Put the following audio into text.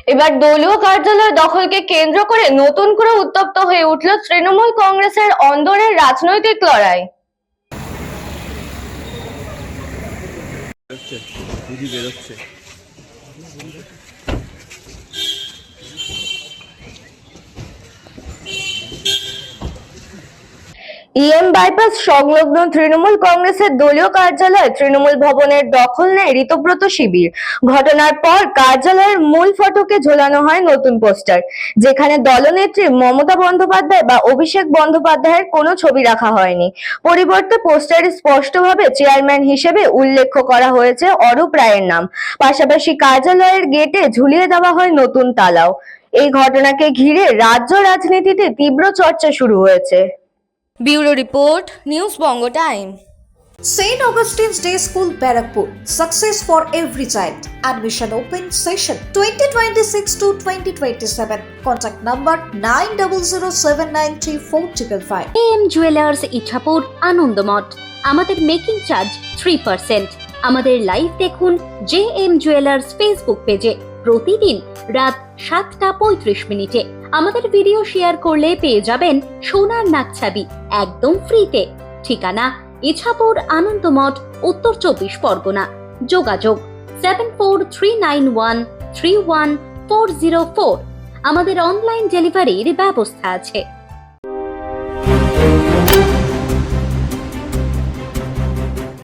এবার দলীয় কার্যালয় দখলকে কেন্দ্র করে নতুন করে উত্তপ্ত হয়ে উঠল তৃণমূল কংগ্রেসের অন্দরের রাজনৈতিক লড়াই। বাইপাস সংলগ্ন তৃণমূল কংগ্রেসের দলীয় কার্যালয় তৃণমূল ভবনের দখল নেয় ঋতব্রত শিবির। ঘটনার পর কার্যালয়ের মূল ফটকে ঝোলানো হয় নতুন পোস্টার, যেখানে দলনেত্রী মমতা বন্দ্যোপাধ্যায় বা অভিষেক বন্দ্যোপাধ্যায়ের কোনো ছবি রাখা হয়নি। পরিবর্তে পোস্টারে স্পষ্টভাবে চেয়ারম্যান হিসেবে উল্লেখ করা হয়েছে অরূপ রায়ের নাম। পাশাপাশি কার্যালয়ের গেটে ঝুলিয়ে দেওয়া হয় নতুন তালাও। এই ঘটনাকে ঘিরে রাজ্য রাজনীতিতে তীব্র চর্চা শুরু হয়েছে। Bureau report, news Banga time. St. Augustine's Day School, Barakpur. Success for every child. Admission open session 2026 to 2027. Contact number 9007934555. AM Jewelers Ichapur Anandamath. আমাদের মেকিং চার্জ 3%। আমাদের লাইভ দেখুন JM Jewelers ফেসবুক পেজে প্রতিদিন রাত 7:35 আমাদের ভিডিও শেয়ার করলে পেয়ে যাবেন সোনার নাকছাবি একদম ফ্রিতে। ঠিকানা ইছাপুর আনন্দমঠ, উত্তর 24 পরগনা। যোগাযোগ 7439131404। আমাদের অনলাইন ডেলিভারির ব্যবস্থা আছে।